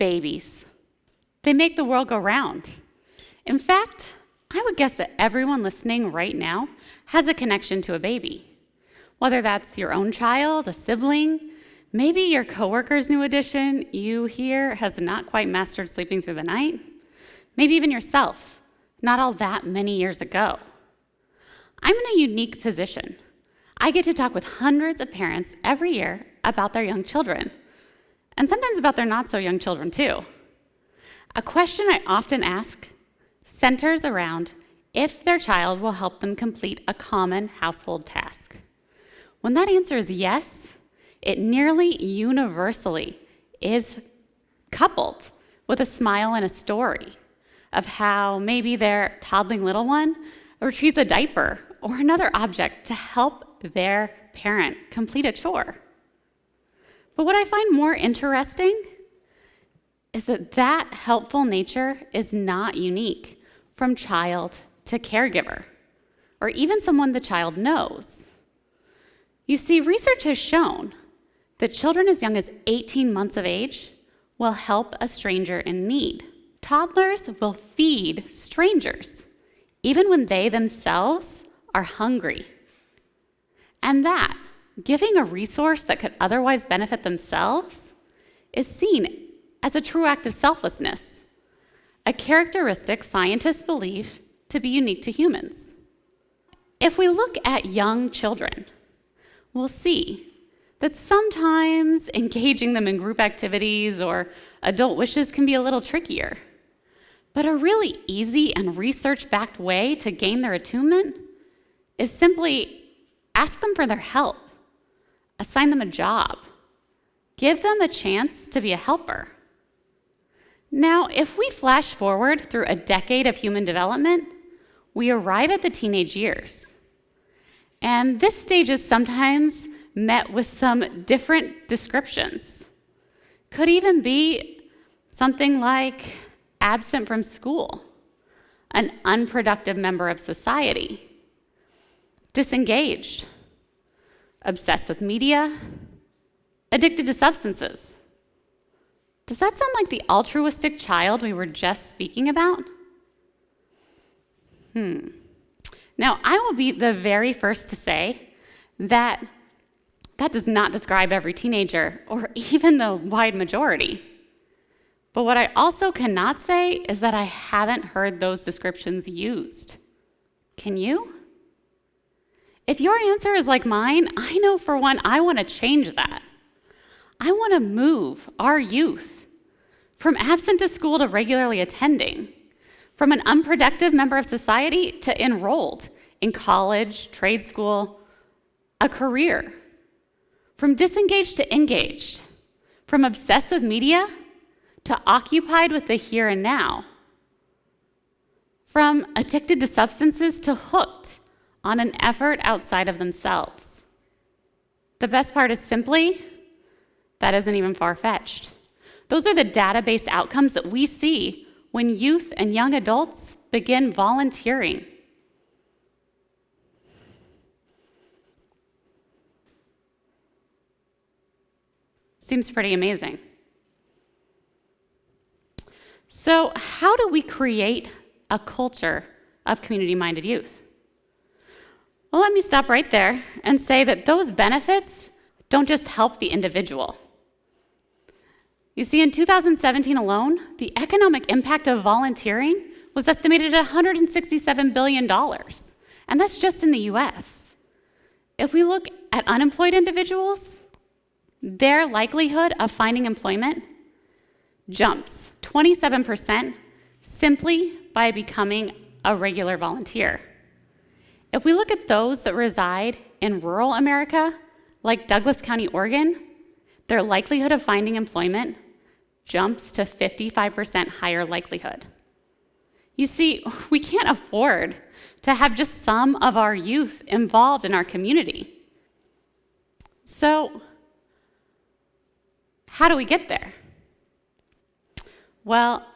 babies. They make the world go round. In fact, I would guess that everyone listening right now has a connection to a baby. Whether that's your own child, a sibling, maybe your coworker's new addition you hear has not quite mastered sleeping through the night, maybe even yourself, not all that many years ago. I'm in a unique position. I get to talk with hundreds of parents every year about their young children, and sometimes about their not so young children too. A question I often ask centers around if their child will help them complete a common household task. When that answer is yes, it nearly universally is coupled with a smile and a story of how maybe their toddling little one retrieves a diaper or another object to help their parent complete a chore. But what I find more interesting is that helpful nature is not unique from child to caregiver, or even someone the child knows. You see, research has shown that children as young as 18 months of age will help a stranger in need. Toddlers will feed strangers, even when they themselves are hungry. And that, giving a resource that could otherwise benefit themselves, is seen as a true act of selflessness, a characteristic scientists believe to be unique to humans. If we look at young children, we'll see that sometimes engaging them in group activities or adult wishes can be a little trickier. But a really easy and research-backed way to gain their attunement is simply ask them for their help, assign them a job, give them a chance to be a helper. Now, if we flash forward through a decade of human development, we arrive at the teenage years. And this stage is sometimes met with some different descriptions. Could even be something like absent from school, an unproductive member of society, disengaged, obsessed with media, addicted to substances. Does that sound like the altruistic child we were just speaking about? Now, I will be the very first to say that does not describe every teenager or even the wide majority. But what I also cannot say is that I haven't heard those descriptions used. Can you? If your answer is like mine, I know for one, I want to change that. I want to move our youth from absent to school to regularly attending, from an unproductive member of society to enrolled in college, trade school, a career, from disengaged to engaged, from obsessed with media to occupied with the here and now, from addicted to substances to hooked on an effort outside of themselves. The best part is simply, that isn't even far-fetched. Those are the data-based outcomes that we see when youth and young adults begin volunteering. Seems pretty amazing. So, how do we create a culture of community-minded youth? Well, let me stop right there and say that those benefits don't just help the individual. You see, in 2017 alone, the economic impact of volunteering was estimated at $167 billion, and that's just in the US. If we look at unemployed individuals, their likelihood of finding employment jumps 27% simply by becoming a regular volunteer. If we look at those that reside in rural America, like Douglas County, Oregon, their likelihood of finding employment jumps to 55% higher likelihood. You see, we can't afford to have just some of our youth involved in our community. So, how do we get there? Well,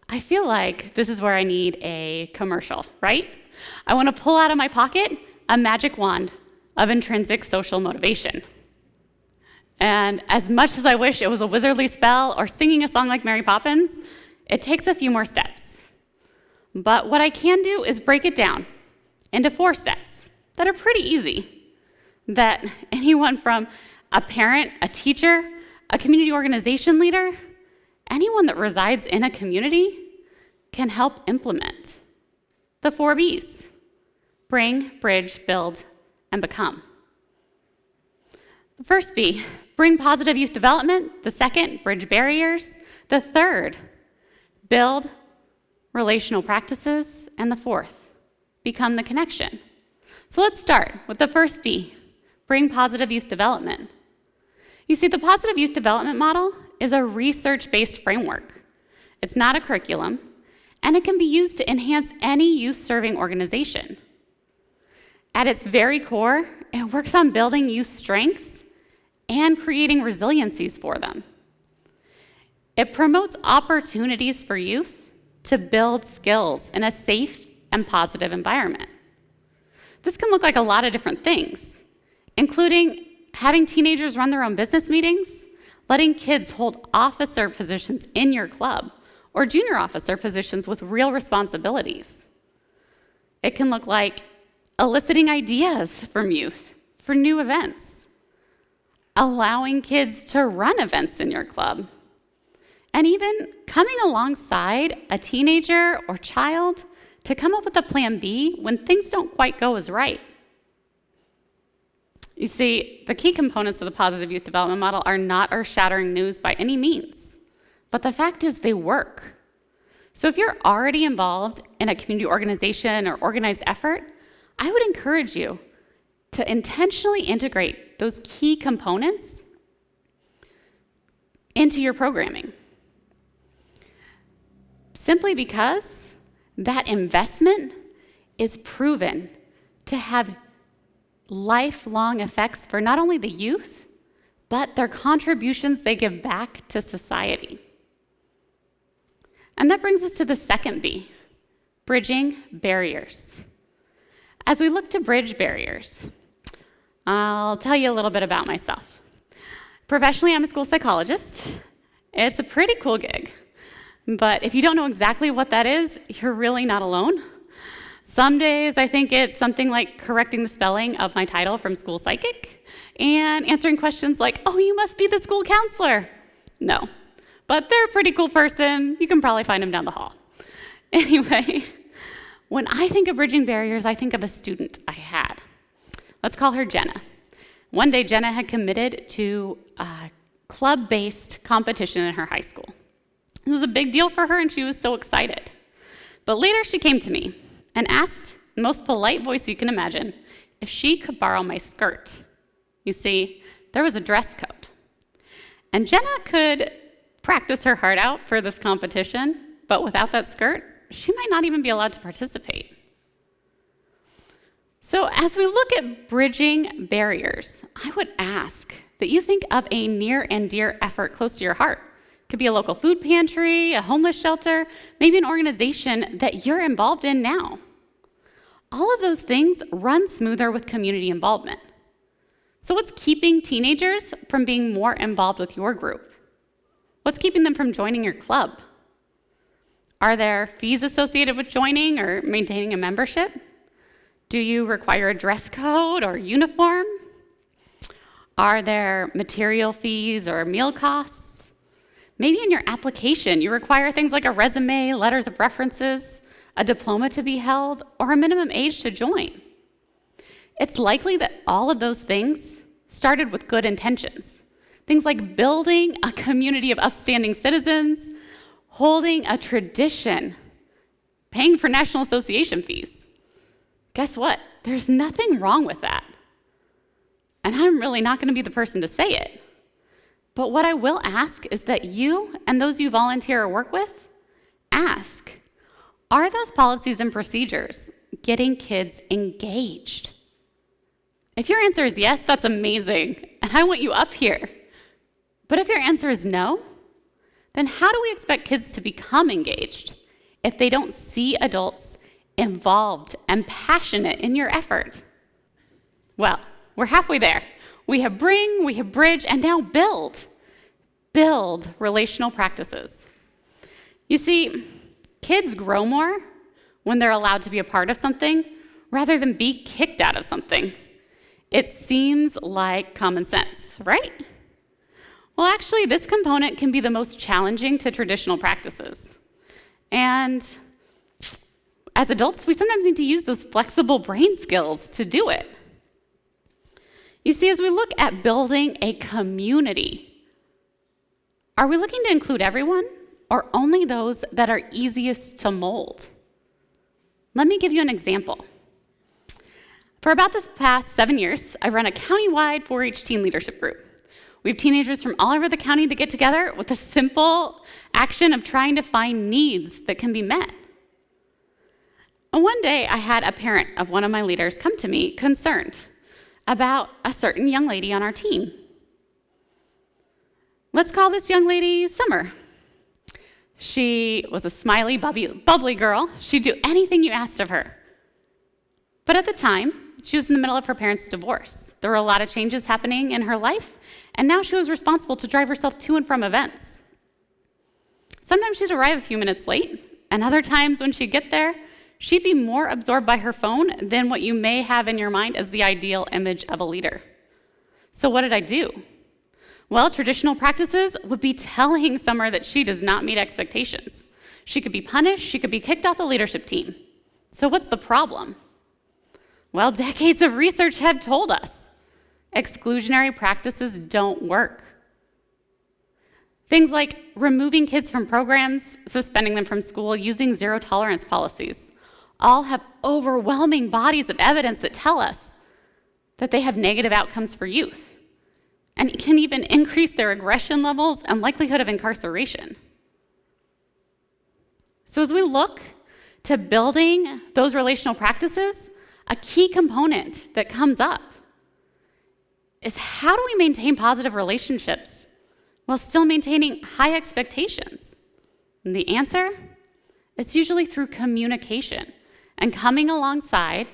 I feel like this is where I need a commercial, right? I want to pull out of my pocket a magic wand of intrinsic social motivation. And as much as I wish it was a wizardly spell or singing a song like Mary Poppins, it takes a few more steps. But what I can do is break it down into 4 steps that are pretty easy, that anyone from a parent, a teacher, a community organization leader, anyone that resides in a community can help implement. The 4 B's: bring, bridge, build, and become. The first B, bring positive youth development. The second, bridge barriers. The third, build relational practices. And the fourth, become the connection. So let's start with the first B, bring positive youth development. You see, the positive youth development model is a research-based framework. It's not a curriculum, and it can be used to enhance any youth-serving organization. At its very core, it works on building youth strengths and creating resiliencies for them. It promotes opportunities for youth to build skills in a safe and positive environment. This can look like a lot of different things, including having teenagers run their own business meetings, letting kids hold officer positions in your club, or junior officer positions with real responsibilities. It can look like eliciting ideas from youth for new events, allowing kids to run events in your club, and even coming alongside a teenager or child to come up with a plan B when things don't quite go as right. You see, the key components of the positive youth development model are not earth-shattering news by any means, but the fact is they work. So if you're already involved in a community organization or organized effort, I would encourage you to intentionally integrate those key components into your programming. Simply because that investment is proven to have lifelong effects for not only the youth, but their contributions they give back to society. And that brings us to the second B, bridging barriers. As we look to bridge barriers, I'll tell you a little bit about myself. Professionally, I'm a school psychologist. It's a pretty cool gig. But if you don't know exactly what that is, you're really not alone. Some days I think it's something like correcting the spelling of my title from school psychic and answering questions like, oh, you must be the school counselor. No, but they're a pretty cool person. You can probably find them down the hall. Anyway, when I think of bridging barriers, I think of a student I had. Let's call her Jenna. One day, Jenna had committed to a club-based competition in her high school. This was a big deal for her, and she was so excited. But later, she came to me and asked, in the most polite voice you can imagine, if she could borrow my skirt. You see, there was a dress code. And Jenna could practice her heart out for this competition, but without that skirt, she might not even be allowed to participate. So as we look at bridging barriers, I would ask that you think of a near and dear effort close to your heart. It could be a local food pantry, a homeless shelter, maybe an organization that you're involved in now. All of those things run smoother with community involvement. So what's keeping teenagers from being more involved with your group? What's keeping them from joining your club? Are there fees associated with joining or maintaining a membership? Do you require a dress code or uniform? Are there material fees or meal costs? Maybe in your application, you require things like a resume, letters of references, a diploma to be held, or a minimum age to join. It's likely that all of those things started with good intentions. Things like building a community of upstanding citizens, holding a tradition, paying for National Association fees. Guess what? There's nothing wrong with that. And I'm really not going to be the person to say it. But what I will ask is that you and those you volunteer or work with, ask, are those policies and procedures getting kids engaged? If your answer is yes, that's amazing, and I want you up here. But if your answer is no, then how do we expect kids to become engaged if they don't see adults involved and passionate in your effort? Well, we're halfway there. We have bring, we have bridge, and now build. Build relational practices. You see, kids grow more when they're allowed to be a part of something rather than be kicked out of something. It seems like common sense, right? Well, actually, this component can be the most challenging to traditional practices. And as adults, we sometimes need to use those flexible brain skills to do it. You see, as we look at building a community, are we looking to include everyone or only those that are easiest to mold? Let me give you an example. For about this past 7 years, I've run a countywide 4-H teen leadership group. We have teenagers from all over the county that get together with the simple action of trying to find needs that can be met. And one day, I had a parent of one of my leaders come to me concerned about a certain young lady on our team. Let's call this young lady Summer. She was a smiley, bubbly girl. She'd do anything you asked of her. But at the time, she was in the middle of her parents' divorce. There were a lot of changes happening in her life, and now she was responsible to drive herself to and from events. Sometimes she'd arrive a few minutes late, and other times when she'd get there, she'd be more absorbed by her phone than what you may have in your mind as the ideal image of a leader. So what did I do? Well, traditional practices would be telling Summer that she does not meet expectations. She could be punished, she could be kicked off the leadership team. So what's the problem? Well, decades of research have told us exclusionary practices don't work. Things like removing kids from programs, suspending them from school, using zero-tolerance policies, all have overwhelming bodies of evidence that tell us that they have negative outcomes for youth, and it can even increase their aggression levels and likelihood of incarceration. So as we look to building those relational practices, a key component that comes up is how do we maintain positive relationships while still maintaining high expectations? And the answer, it's usually through communication and coming alongside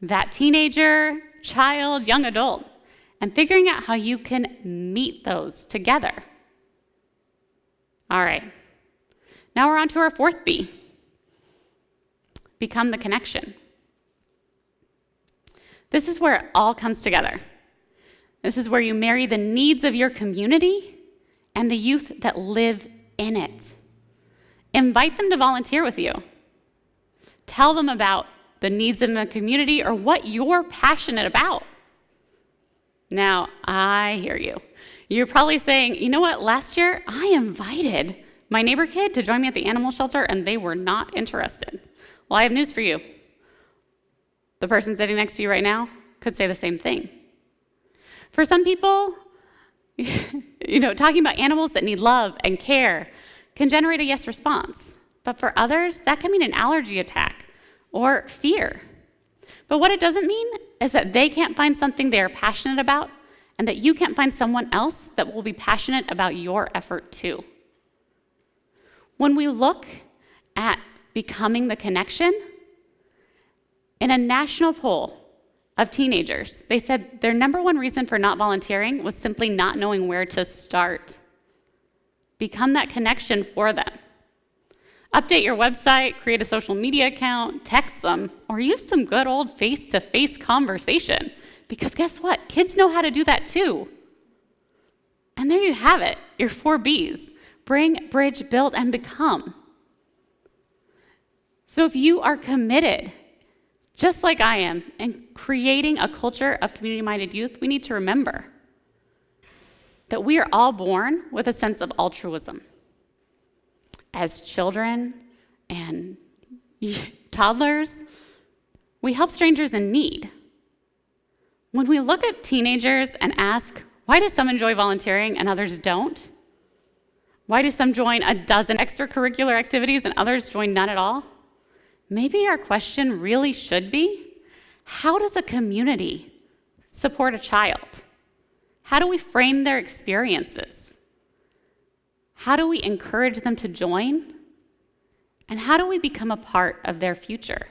that teenager, child, young adult, and figuring out how you can meet those together. All right, now we're on to our fourth B, become the connection. This is where it all comes together. This is where you marry the needs of your community and the youth that live in it. Invite them to volunteer with you. Tell them about the needs in the community or what you're passionate about. Now, I hear you. You're probably saying, you know what, last year I invited my neighbor kid to join me at the animal shelter and they were not interested. Well, I have news for you. The person sitting next to you right now could say the same thing. For some people, talking about animals that need love and care can generate a yes response. But for others, that can mean an allergy attack or fear. But what it doesn't mean is that they can't find something they are passionate about and that you can't find someone else that will be passionate about your effort too. When we look at becoming the connection, in a national poll of teenagers, they said their number one reason for not volunteering was simply not knowing where to start. Become that connection for them. Update your website, create a social media account, text them, or use some good old face-to-face conversation. Because guess what? Kids know how to do that too. And there you have it, your 4 Bs. Bring, bridge, build, and become. So if you are committed, just like I am, in creating a culture of community-minded youth, we need to remember that we are all born with a sense of altruism. As children and toddlers, we help strangers in need. When we look at teenagers and ask, why do some enjoy volunteering and others don't? Why do some join a dozen extracurricular activities and others join none at all? Maybe our question really should be, how does a community support a child? How do we frame their experiences? How do we encourage them to join? And how do we become a part of their future?